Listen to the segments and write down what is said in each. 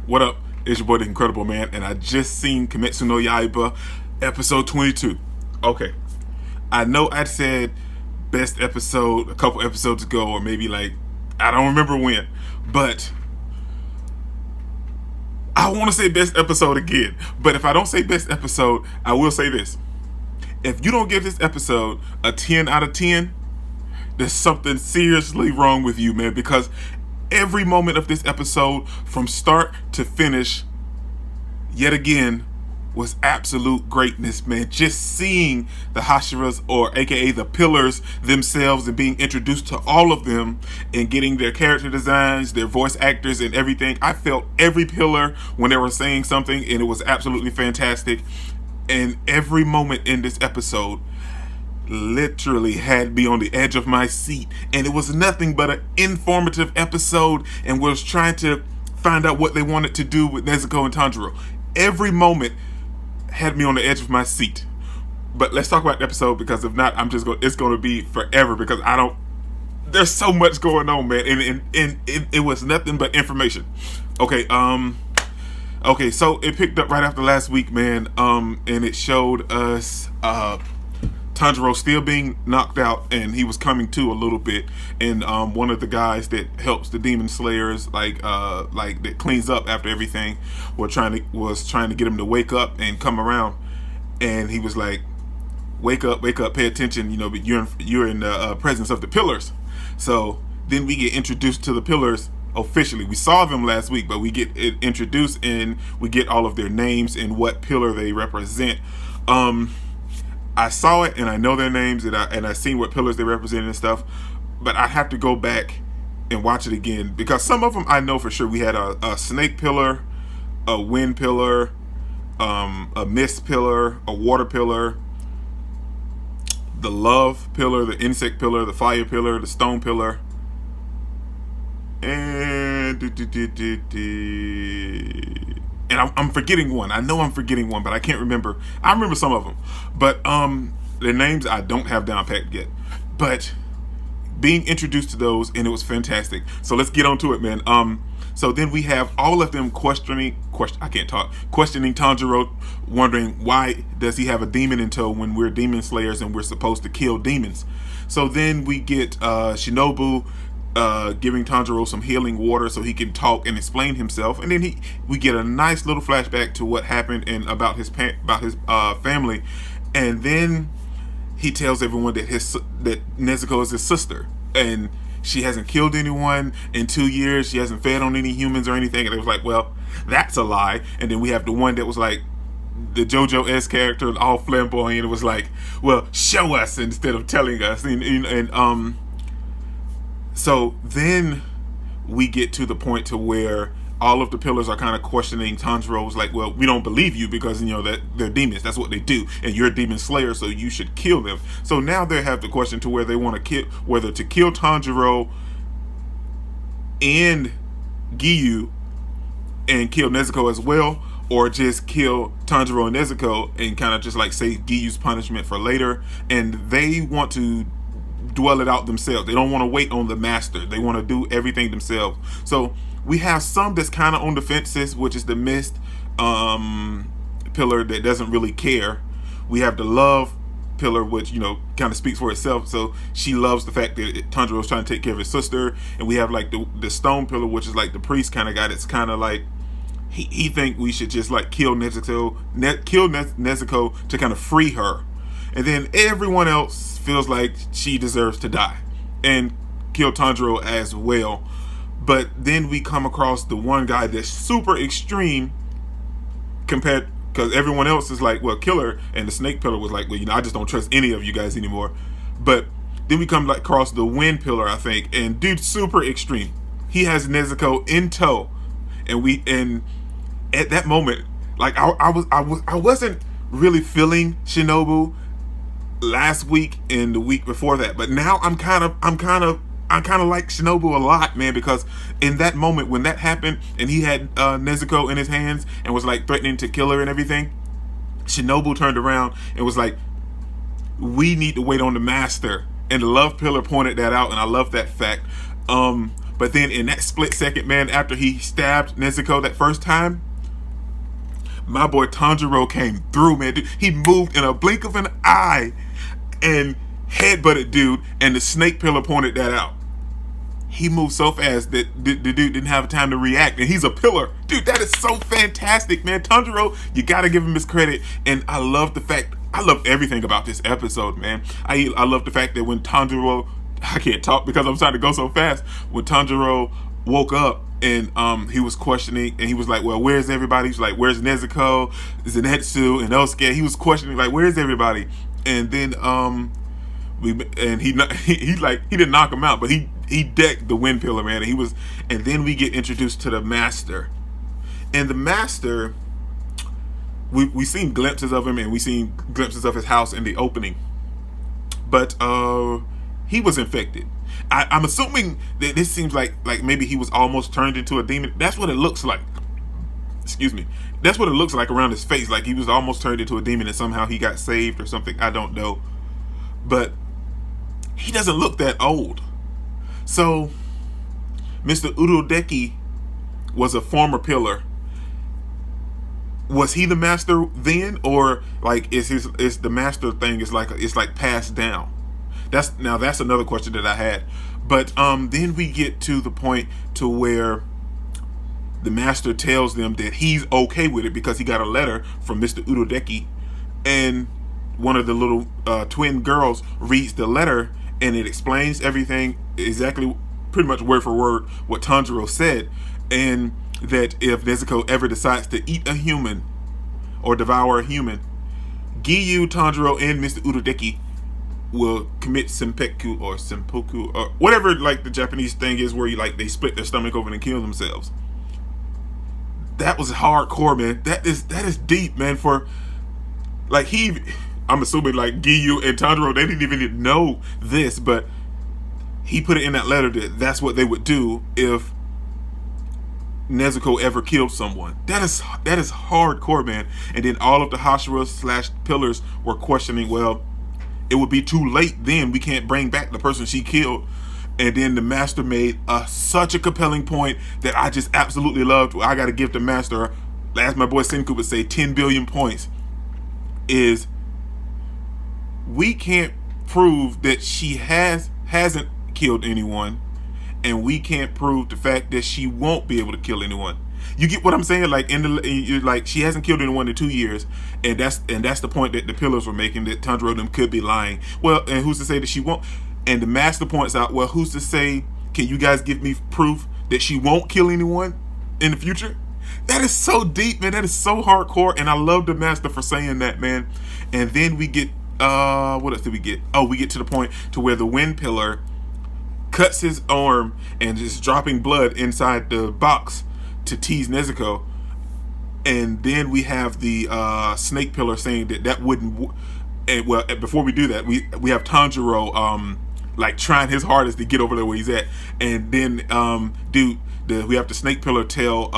What up? It's your boy, the Incredible Man, and I just seen Kimetsu no Yaiba, episode 22. Okay, I know I said best episode a couple episodes ago, or maybe like, I don't remember when, but I want to say best episode again. But if I don't say best episode, I will say this. If you don't give this episode a 10 out of 10, there's something seriously wrong with you, man, because every moment of this episode, from start to finish, yet again, was absolute greatness, man. Just seeing the Hashiras, or aka the pillars themselves, and being introduced to all of them and getting their character designs, their voice actors, and everything. I felt every pillar when they were saying something, and it was absolutely fantastic. And every moment in this episode literally had me on the edge of my seat, and it was nothing but an informative episode, and was trying to find out what they wanted to do with Nezuko and Tanjiro. Every moment had me on the edge of my seat. But let's talk about the episode, because if not, it's going to be forever, because there's so much going on, man, and it was nothing but information. Okay, so it picked up right after last week, man, and it showed us Tanjiro still being knocked out, and he was coming to a little bit, and one of the guys that helps the demon slayers, like that cleans up after everything, was trying to get him to wake up and come around, and he was like, wake up, pay attention, but you're in the presence of the pillars. So then we get introduced to the pillars officially. We saw them last week, but we get it introduced, and we get all of their names and what pillar they represent. I saw it, and I know their names, and I seen what pillars they represent and stuff, but I have to go back and watch it again, because some of them I know for sure. We had a snake pillar, a wind pillar, a mist pillar, a water pillar, the love pillar, the insect pillar, the fire pillar, the stone pillar, and I'm forgetting one. I know I'm forgetting one, but I can't remember. I remember some of them, but their names I don't have down packed yet. But being introduced to those, and it was fantastic. So let's get on to it, man. So then we have all of them questioning Tanjiro, wondering why does he have a demon in tow when we're demon slayers and we're supposed to kill demons. So then we get Shinobu giving Tanjiro some healing water so he can talk and explain himself, and then we get a nice little flashback to what happened and about his family, and then he tells everyone that Nezuko is his sister, and she hasn't killed anyone in 2 years. She hasn't fed on any humans or anything. And it was like, well, that's a lie. And then we have the one that was like the JoJo-esque character, all flamboyant. It was like, well, show us instead of telling us, and so then we get to the point to where all of the pillars are kind of questioning Tanjiro's, like, well, we don't believe you because, that they're demons. That's what they do. And you're a demon slayer, so you should kill them. So now they have the question to where they want to kill, whether to kill Tanjiro and Giyu and kill Nezuko as well, or just kill Tanjiro and Nezuko and kind of just like save Giyu's punishment for later. And they want to dwell it out themselves. They don't want to wait on the master. They want to do everything themselves. So we have some that's kind of on the fences, which is the mist pillar that doesn't really care. We have the love pillar, which kind of speaks for itself. So she loves the fact that Tanjiro is trying to take care of his sister. And we have like the stone pillar, which is like the priest kind of guy that's kind of like he think we should just like kill Nezuko to kind of free her. And then everyone else feels like she deserves to die and kill Tanjiro as well. But then we come across the one guy that's super extreme compared, because everyone else is like, well, kill her. And the snake pillar was like, well, I just don't trust any of you guys anymore. But then we come across the wind pillar, I think, and dude's super extreme. He has Nezuko in tow, and at that moment, like I wasn't really feeling Shinobu last week and the week before that, but now I'm kind of like Shinobu a lot, man, because in that moment when that happened and he had Nezuko in his hands and was like threatening to kill her and everything, Shinobu turned around and was like, we need to wait on the master, and the love pillar pointed that out, and I love that fact. But then in that split second, man, after he stabbed Nezuko that first time, my boy Tanjiro came through, man. Dude, he moved in a blink of an eye and headbutted dude, and the snake pillar pointed that out. He moved so fast that the dude didn't have time to react, and he's a pillar. Dude, that is so fantastic, man. Tanjiro, you gotta give him his credit, and I love everything about this episode, man. I love the fact that when Tanjiro, I can't talk because I'm trying to go so fast, when Tanjiro woke up and he was questioning, and he was like, well, where's everybody? He's like, where's Nezuko, Zenitsu, and Osuke? He was questioning, like, where's everybody? And then he didn't knock him out, but he decked the wind pillar, man. And then we get introduced to the master. And the master, we seen glimpses of him, and we seen glimpses of his house in the opening. But he was infected. I'm assuming that this seems like maybe he was almost turned into a demon. That's what it looks like. Excuse me. That's what it looks like around his face. Like he was almost turned into a demon and somehow he got saved or something. I don't know. But he doesn't look that old. So Mr. Urudeki was a former pillar. Was he the master then, or like is the master thing is like it's like passed down? That's another question that I had. But then we get to the point to where the master tells them that he's okay with it because he got a letter from Mr. Urudeki, and one of the little twin girls reads the letter, and it explains everything exactly, pretty much word for word, what Tanjiro said, and that if Nezuko ever decides to eat a human or devour a human, Giyu, Tanjiro, and Mr. Urudeki will commit seppuku or whatever, like the Japanese thing is where they split their stomach open and kill themselves. That was hardcore, man. That is deep, man. For like I'm assuming like Giyu and Tanjiro, they didn't even know this, but he put it in that letter that that's what they would do if Nezuko ever killed someone. That is hardcore, man. And then all of the Hashira / pillars were questioning, well, it would be too late then. We can't bring back the person she killed. And then the master made such a compelling point that I just absolutely loved. I got to give the master, as my boy Senku would say, 10 billion points. Is we can't prove that she hasn't killed anyone, and we can't prove the fact that she won't be able to kill anyone. You get what I'm saying? Like she hasn't killed anyone in 2 years, and that's the point that the pillars were making, that Tanjiro them could be lying. Well, and who's to say that she won't? And the master points out, well, who's to say? Can you guys give me proof that she won't kill anyone in the future? That is so deep, man. That is so hardcore, and I love the master for saying that, man. And then we get what else did we get? Oh, we get to the point to where the wind pillar cuts his arm and is dropping blood inside the box to tease Nezuko. And then we have the snake pillar saying that wouldn't. And well, before we do that, we have Tanjiro like trying his hardest to get over there where he's at, and then we have the snake pillar tell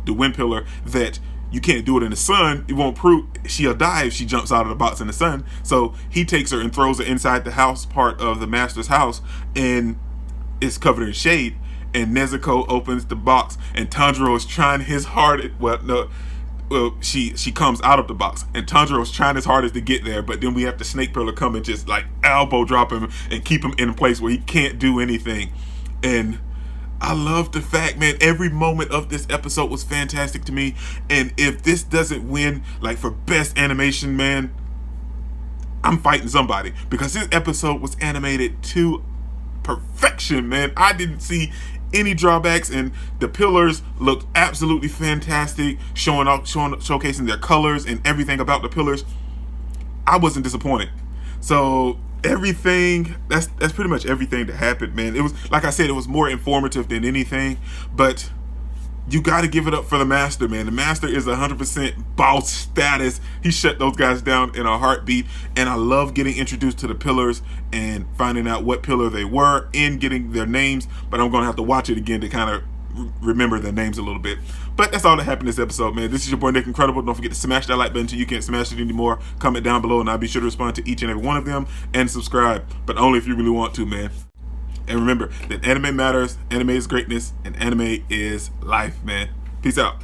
the wind pillar that you can't do it in the sun. It won't prove she'll die if she jumps out of the box in the sun. So he takes her and throws her inside the house part of the master's house, and it's covered in shade. And Nezuko opens the box, and Tanjiro is trying his hardest. She comes out of the box, and Tanjiro is trying his hardest to get there, but then we have the snake pillar come and just like elbow drop him and keep him in a place where he can't do anything. And I love the fact, man, every moment of this episode was fantastic to me. And if this doesn't win like for best animation, man, I'm fighting somebody, because this episode was animated to perfection, man. I didn't see any drawbacks, and the pillars looked absolutely fantastic, showcasing their colors and everything about the pillars. I wasn't disappointed. So everything, that's pretty much everything that happened, man. It was, like I said, it was more informative than anything, but you got to give it up for the master, man. The master is 100% boss status. He shut those guys down in a heartbeat, and I love getting introduced to the pillars and finding out what pillar they were and getting their names, but I'm going to have to watch it again to kind of remember their names a little bit. But that's all that happened this episode, man. This is your boy Nick Incredible. Don't forget to smash that like button until you can't smash it anymore. Comment down below, and I'll be sure to respond to each and every one of them, and subscribe, but only if you really want to, man. And remember that anime matters, anime is greatness, and anime is life, man. Peace out.